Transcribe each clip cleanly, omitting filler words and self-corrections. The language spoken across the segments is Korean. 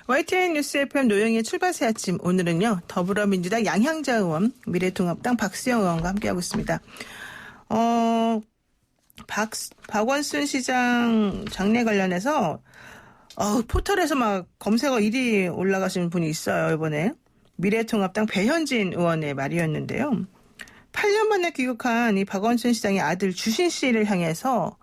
YTN 뉴스 FM 노영희의 출발새 아침. 오늘은요, 더불어민주당 양향자 의원, 미래통합당 박수영 의원과 함께하고 있습니다. 박원순 시장 장례 관련해서, 포털에서 막 검색어 1위 올라가신 분이 있어요, 이번에. 미래통합당 배현진 의원의 말이었는데요. 8년 만에 귀국한 이 박원순 시장의 아들 주신 씨를 향해서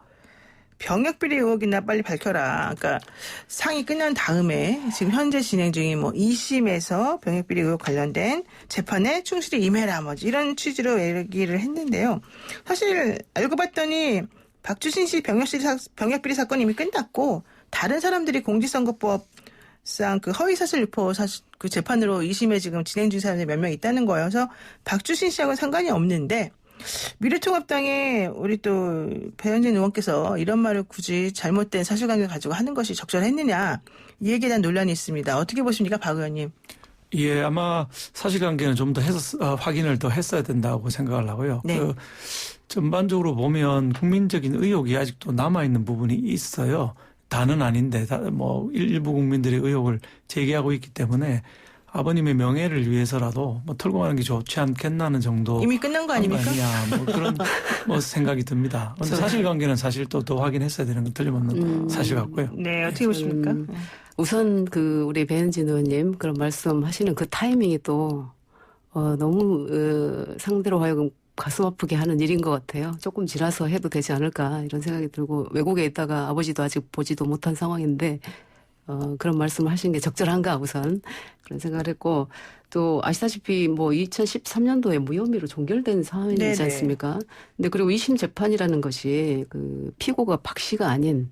병역비리 의혹이나 빨리 밝혀라. 그러니까 상이 끝난 다음에 지금 현재 진행 중인 2심에서 병역비리 의혹 관련된 재판에 충실히 임해라. 이런 취지로 얘기를 했는데요. 사실 알고 봤더니 박주신 씨 병역비리 사건이 이미 끝났고 다른 사람들이 공직선거법상 그 허위사실 유포 그 재판으로 2심에 지금 진행 중인 사람들이 몇 명 있다는 거예요. 그래서 박주신 씨하고는 상관이 없는데 미래통합당의 우리 또 배현진 의원께서 이런 말을 굳이 잘못된 사실관계 가지고 하는 것이 적절했느냐 이 얘기에 대한 논란이 있습니다. 어떻게 보십니까, 박 의원님? 예, 아마 사실관계는 좀 더 확인을 더 했어야 된다고 생각을 하고요. 네. 전반적으로 보면 국민적인 의혹이 아직도 남아있는 부분이 있어요. 다는 아닌데 일부 국민들의 의혹을 제기하고 있기 때문에 아버님의 명예를 위해서라도 털고 가는 게 좋지 않겠나는 정도. 이미 끝난 거 아닙니까? 그런 생각이 듭니다. 그런데 사실관계는 사실 또 더 확인했어야 되는 건 틀림없는 사실 같고요. 네, 어떻게 보십니까? 우선 우리 배현진 의원님 그런 말씀하시는 그 타이밍이 또 너무 상대로 하여금 가슴 아프게 하는 일인 것 같아요. 조금 지나서 해도 되지 않을까 이런 생각이 들고 외국에 있다가 아버지도 아직 보지도 못한 상황인데 그런 말씀을 하신 게 적절한가 우선 그런 생각을 했고 또 아시다시피 2013년도에 무혐의로 종결된 사안이지 않습니까? 근데 그리고 2심 재판이라는 것이 그 피고가 박 씨가 아닌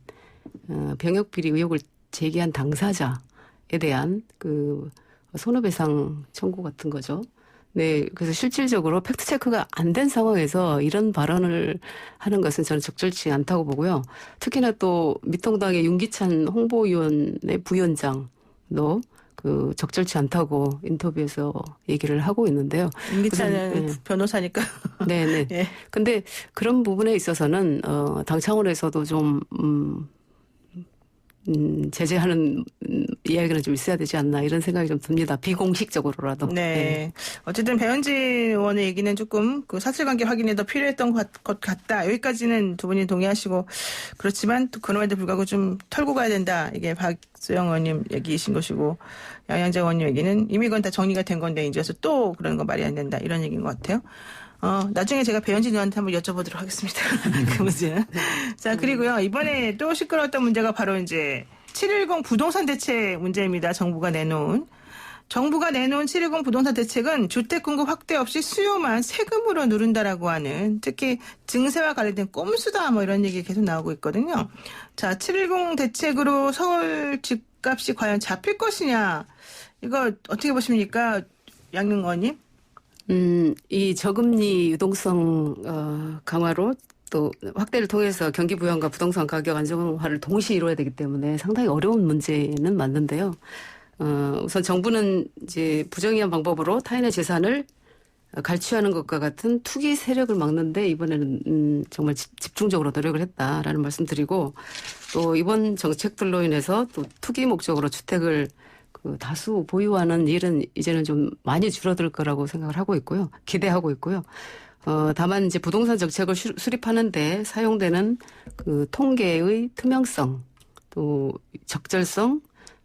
병역비리 의혹을 제기한 당사자에 대한 그 손해배상 청구 같은 거죠. 네, 그래서 실질적으로 팩트체크가 안 된 상황에서 이런 발언을 하는 것은 저는 적절치 않다고 보고요. 특히나 또 미통당의 윤기찬 홍보위원회 부위원장도 그 적절치 않다고 인터뷰에서 얘기를 하고 있는데요. 윤기찬은 변호사니까. 네네. 네. 근데 그런 부분에 있어서는 당 차원에서도 좀 제재하는 이야기는 좀 있어야 되지 않나 이런 생각이 좀 듭니다. 비공식적으로라도. 네. 어쨌든 배현진 의원의 얘기는 조금 그 사실관계 확인이 더 필요했던 것 같다. 여기까지는 두 분이 동의하시고 그렇지만 또 그럼에도 불구하고 좀 털고 가야 된다. 이게 박수영 의원님 얘기이신 것이고 양양자 의원님 얘기는 이미 그건 다 정리가 된 건데 이제 또 그런 거 말이 안 된다. 이런 얘기인 것 같아요. 나중에 제가 배현진 의원한테 한번 여쭤보도록 하겠습니다. 그 문제는. 자, 그리고요. 이번에 또 시끄러웠던 문제가 바로 이제 710 부동산 대책 문제입니다. 정부가 내놓은 710 부동산 대책은 주택 공급 확대 없이 수요만 세금으로 누른다라고 하는 특히 증세와 관련된 꼼수다 이런 얘기 계속 나오고 있거든요. 자, 710 대책으로 서울 집값이 과연 잡힐 것이냐. 이거 어떻게 보십니까? 양릉 의원님? 이 저금리 유동성 강화로 또 확대를 통해서 경기 부양과 부동산 가격 안정화를 동시에 이루어야 되기 때문에 상당히 어려운 문제는 맞는데요. 우선 정부는 이제 부정의한 방법으로 타인의 재산을 갈취하는 것과 같은 투기 세력을 막는데 이번에는 정말 집중적으로 노력을 했다라는 말씀드리고 또 이번 정책들로 인해서 또 투기 목적으로 주택을 다수 보유하는 일은 이제는 좀 많이 줄어들 거라고 생각을 하고 있고요. 기대하고 있고요. 다만 이제 부동산 정책을 수립하는데 사용되는 그 통계의 투명성, 또 적절성,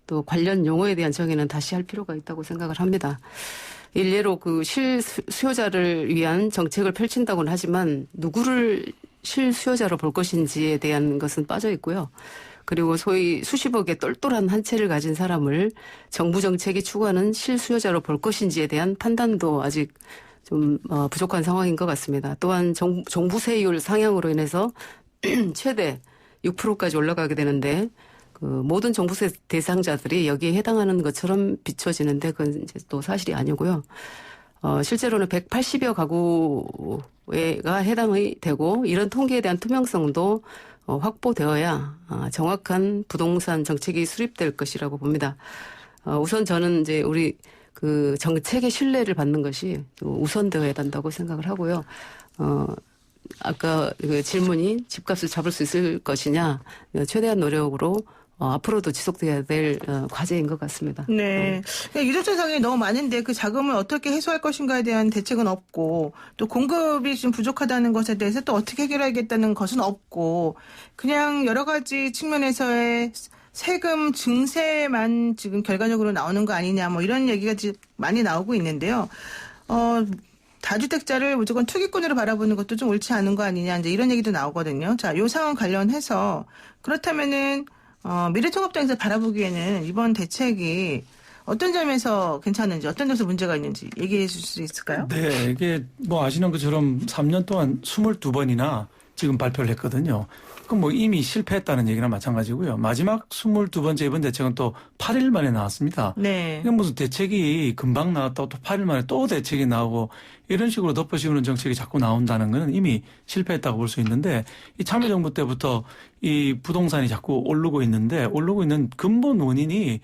또 관련 용어에 대한 정의는 다시 할 필요가 있다고 생각을 합니다. 일례로 그 실수요자를 위한 정책을 펼친다고는 하지만 누구를 실수요자로 볼 것인지에 대한 것은 빠져 있고요. 그리고 소위 수십억의 똘똘한 한 채를 가진 사람을 정부 정책이 추구하는 실수요자로 볼 것인지에 대한 판단도 아직 좀 부족한 상황인 것 같습니다. 또한 종부세율 상향으로 인해서 최대 6%까지 올라가게 되는데 그 모든 종부세 대상자들이 여기에 해당하는 것처럼 비춰지는데 그건 이제 또 사실이 아니고요. 실제로는 180여 가구가 해당이 되고 이런 통계에 대한 투명성도 확보되어야 정확한 부동산 정책이 수립될 것이라고 봅니다. 우선 저는 이제 우리 그 정책의 신뢰를 받는 것이 우선되어야 한다고 생각을 하고요. 아까 그 질문이 집값을 잡을 수 있을 것이냐 최대한 노력으로 앞으로도 지속돼야 될 과제인 것 같습니다. 네. 유동성 상황이 너무 많은데 그 자금을 어떻게 해소할 것인가에 대한 대책은 없고 또 공급이 좀 부족하다는 것에 대해서 또 어떻게 해결하겠다는 것은 없고 그냥 여러 가지 측면에서의 세금 증세만 지금 결과적으로 나오는 거 아니냐 뭐 이런 얘기가 많이 나오고 있는데요. 다주택자를 무조건 투기꾼으로 바라보는 것도 좀 옳지 않은 거 아니냐 이제 이런 얘기도 나오거든요. 자, 요 상황 관련해서 그렇다면은 미래통합당에서 바라보기에는 이번 대책이 어떤 점에서 괜찮은지 어떤 점에서 문제가 있는지 얘기해 줄 수 있을까요? 네, 이게 뭐 아시는 것처럼 3년 동안 22번이나 지금 발표를 했거든요. 그럼 뭐 이미 실패했다는 얘기나 마찬가지고요. 마지막 22번째 이번 대책은 또 8일 만에 나왔습니다. 네. 이건 무슨 대책이 금방 나왔다고 또 8일 만에 또 대책이 나오고 이런 식으로 덮어씌우는 정책이 자꾸 나온다는 것은 이미 실패했다고 볼 수 있는데 이 참여정부 때부터 이 부동산이 자꾸 오르고 있는 근본 원인이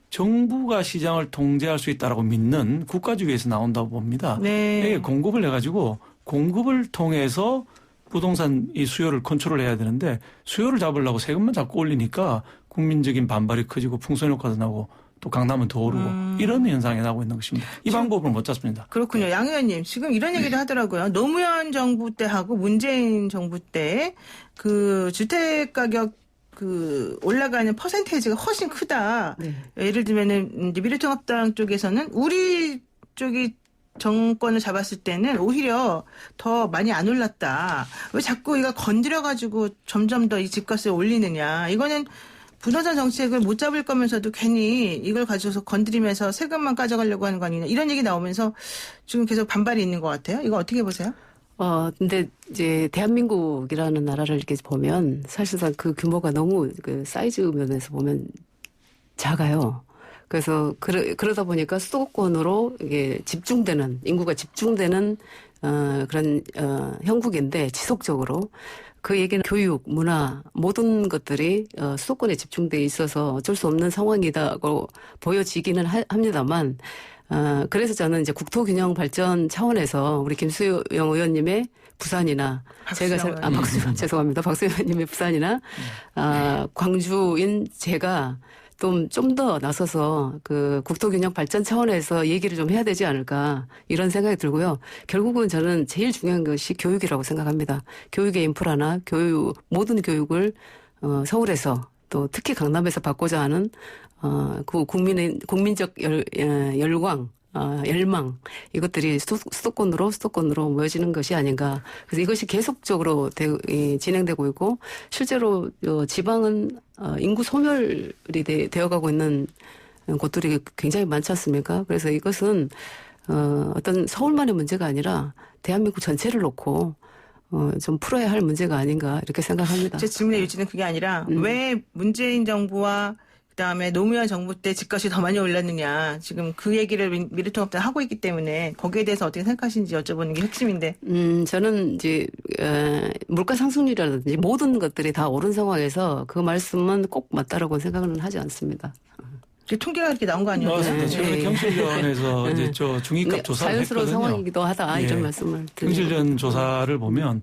정부가 시장을 통제할 수 있다라고 믿는 국가주의에서 나온다고 봅니다. 네. 이게 공급을 해가지고 공급을 통해서 부동산 이 수요를 컨트롤해야 되는데 수요를 잡으려고 세금만 자꾸 올리니까 국민적인 반발이 커지고 풍선 효과도 나고 또 강남은 더 오르고 이런 현상이 나고 있는 것입니다. 이 방법을 못 잡습니다. 그렇군요. 네. 양 의원님 지금 이런 얘기를 하더라고요. 노무현 정부 때하고 문재인 정부 때 그 주택 가격 그 올라가는 퍼센테이지가 훨씬 크다. 네. 예를 들면은 이제 미래통합당 쪽에서는 우리 쪽이 정권을 잡았을 때는 오히려 더 많이 안 올랐다. 왜 자꾸 이거 건드려가지고 점점 더 이 집값을 올리느냐. 이거는 부동산 정책을 못 잡을 거면서도 괜히 이걸 가져서 건드리면서 세금만 가져가려고 하는 거 아니냐. 이런 얘기 나오면서 지금 계속 반발이 있는 것 같아요. 이거 어떻게 보세요? 근데 이제 대한민국이라는 나라를 이렇게 보면 사실상 그 규모가 너무 그 사이즈 면에서 보면 작아요. 그래서 그러다 보니까 수도권으로 이게 집중되는 인구가 집중되는 그런 형국인데 지속적으로 그 얘기는 교육, 문화 모든 것들이 수도권에 집중돼 있어서 어쩔 수 없는 상황이다고 보여지기는 합니다만 그래서 저는 이제 국토균형 발전 차원에서 우리 김수영 의원님의 부산이나 죄송합니다. 박수영 의원님의 부산이나 광주인 제가 좀 더 나서서 그 국토균형 발전 차원에서 얘기를 좀 해야 되지 않을까 이런 생각이 들고요. 결국은 저는 제일 중요한 것이 교육이라고 생각합니다. 교육의 인프라나 모든 교육을 서울에서 또 특히 강남에서 받고자 하는 그 국민적 열광 열망 이것들이 수도권으로 모여지는 것이 아닌가. 그래서 이것이 계속적으로 진행되고 있고 실제로 지방은 인구 소멸이 되어가고 있는 곳들이 굉장히 많지 않습니까? 그래서 이것은 어떤 서울만의 문제가 아니라 대한민국 전체를 놓고 좀 풀어야 할 문제가 아닌가 이렇게 생각합니다. 제 질문의 요지는 그게 아니라 왜 문재인 정부와 그다음에 노무현 정부 때 집값이 더 많이 올랐느냐. 지금 그 얘기를 미래통합당 하고 있기 때문에 거기에 대해서 어떻게 생각하시는지 여쭤보는 게 핵심인데. 저는 이제 물가 상승률이라든지 모든 것들이 다 오른 상황에서 그 말씀은 꼭 맞다라고 생각은 하지 않습니다. 통계가 이렇게 나온 거 아니에요? 맞습니다. 최근에 경실련에서 이제 저 중위값 조사를 자연스러운 했거든요. 상황이기도 하다 이런 말씀을 드립니다. 경실련 조사를 보면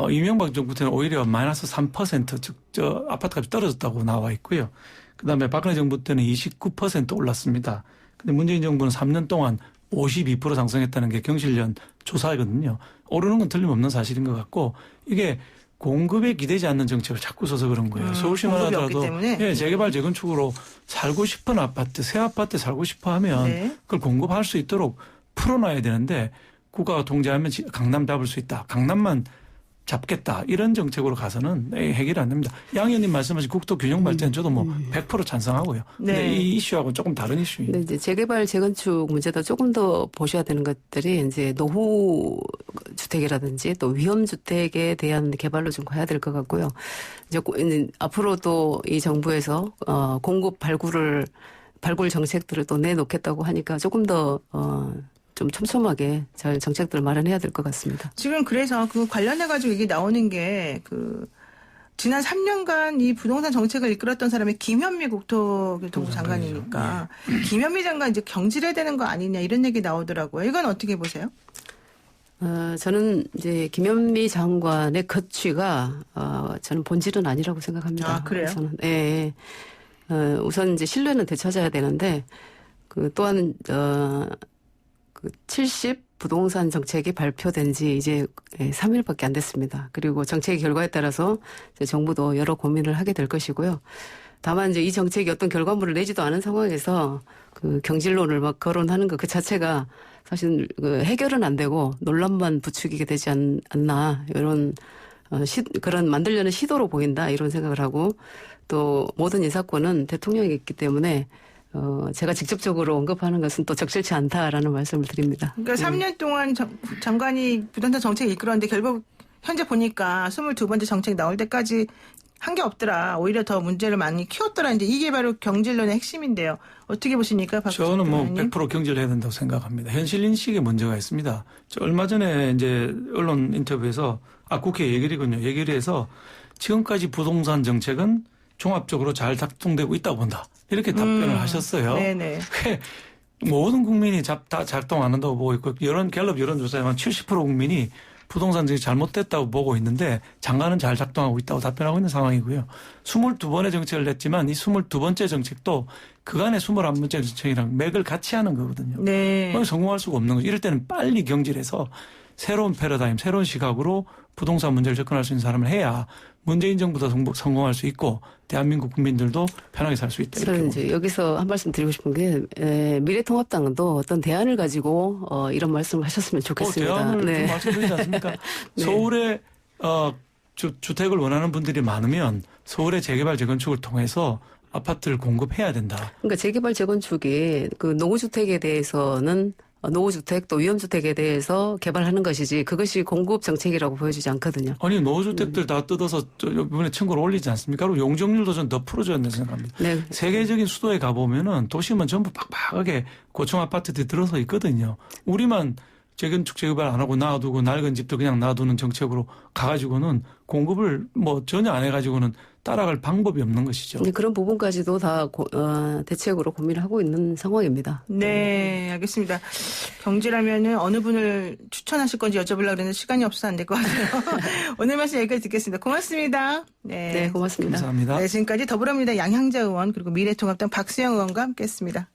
이명박 정부 때는 오히려 마이너스 3% 즉 저 아파트값이 떨어졌다고 나와 있고요. 그다음에 박근혜 정부 때는 29% 올랐습니다. 근데 문재인 정부는 3년 동안 52% 상승했다는 게 경실련 조사이거든요. 오르는 건 틀림없는 사실인 것 같고 이게 공급에 기대지 않는 정책을 자꾸 써서 그런 거예요. 서울시만 하더라도 재개발 재건축으로 살고 싶은 아파트, 새 아파트 살고 싶어 하면 그걸 공급할 수 있도록 풀어놔야 되는데 국가가 통제하면 강남 잡을 수 있다. 강남만 잡겠다. 이런 정책으로 가서는 해결이 안 됩니다. 양 의원님 말씀하신 국토균형 발전 저도 뭐 100% 찬성하고요. 근데 이 이슈하고는 조금 다른 이슈입니다. 네, 이제 재개발 재건축 문제도 조금 더 보셔야 되는 것들이 이제 노후 주택이라든지 또 위험 주택에 대한 개발로 좀 가야 될 것 같고요. 이제 앞으로도 이 정부에서 공급 발굴 정책들을 또 내놓겠다고 하니까 조금 더 좀 촘촘하게 잘 정책들을 마련해야 될 것 같습니다. 지금 그래서 그 관련해가지고 이게 나오는 게 지난 3년간 이 부동산 정책을 이끌었던 사람이 김현미 국토교통부 장관이니까 김현미 장관 이제 경질해야 되는 거 아니냐 이런 얘기 나오더라고요. 이건 어떻게 보세요? 저는 이제 김현미 장관의 거취가 저는 본질은 아니라고 생각합니다. 아, 그래요? 네. 우선 이제 신뢰는 되찾아야 되는데 또한 그 70 부동산 정책이 발표된 지 이제 3일밖에 안 됐습니다. 그리고 정책의 결과에 따라서 이제 정부도 여러 고민을 하게 될 것이고요. 다만 이제 이 정책이 어떤 결과물을 내지도 않은 상황에서 그 경질론을 막 거론하는 것 그 자체가 사실 그 해결은 안 되고 논란만 부추기게 되지 않나 이런 그런 만들려는 시도로 보인다 이런 생각을 하고 또 모든 인사권은 대통령이 있기 때문에 제가 직접적으로 언급하는 것은 또 적절치 않다라는 말씀을 드립니다. 그러니까 3년 동안 장관이 부동산 정책을 이끌었는데 결국 현재 보니까 22번째 정책 나올 때까지 한 게 없더라. 오히려 더 문제를 많이 키웠더라. 이제 이게 바로 경질론의 핵심인데요. 어떻게 보십니까? 저는 뭐 100% 경질해야 된다고 생각합니다. 현실 인식에 문제가 있습니다. 얼마 전에 이제 언론 인터뷰에서 국회 예결위군요. 예결위에서 지금까지 부동산 정책은 종합적으로 잘 작동되고 있다고 본다. 이렇게 답변을 하셨어요. 네네. 모든 국민이 다 작동 안 한다고 보고 있고 갤럽 여론조사에만 70% 국민이 부동산 정책이 잘못됐다고 보고 있는데 장관은 잘 작동하고 있다고 답변하고 있는 상황이고요. 22번의 정책을 냈지만 이 22번째 정책도 그간의 21번째 정책이랑 맥을 같이 하는 거거든요. 네. 성공할 수가 없는 거죠. 이럴 때는 빨리 경질해서 새로운 패러다임, 새로운 시각으로 부동산 문제를 접근할 수 있는 사람을 해야 문재인 정부도 성공할 수 있고 대한민국 국민들도 편하게 살 수 있다. 저는 이제 여기서 한 말씀 드리고 싶은 게 미래통합당도 어떤 대안을 가지고 이런 말씀을 하셨으면 좋겠습니다. 대안을 좀 말씀드리지 않습니까? 네. 서울에 주택을 원하는 분들이 많으면 서울의 재개발 재건축을 통해서 아파트를 공급해야 된다. 그러니까 재개발 재건축이 그 노후주택에 대해서는 노후주택 또 위험주택에 대해서 개발하는 것이지 그것이 공급 정책이라고 보여지지 않거든요. 아니 노후주택들 다 뜯어서 이번에 청구를 올리지 않습니까? 그리고 용적률도 좀 더 풀어줘야 된다고 생각합니다. 네. 세계적인 수도에 가보면은 도시면 전부 빡빡하게 고층 아파트들이 들어서 있거든요. 우리만 재건축 재개발 안 하고 놔두고 낡은 집도 그냥 놔두는 정책으로 가가지고는 공급을 뭐 전혀 안 해가지고는 따라갈 방법이 없는 것이죠. 그런 부분까지도 다 대책으로 고민을 하고 있는 상황입니다. 네, 알겠습니다. 경질하면은 어느 분을 추천하실 건지 여쭤보려고 그랬는데 시간이 없어서 안 될 것 같아요. 오늘 말씀 여기까지 듣겠습니다. 고맙습니다. 네, 고맙습니다. 감사합니다. 네, 지금까지 더불어민주당 양향자 의원 그리고 미래통합당 박수영 의원과 함께했습니다.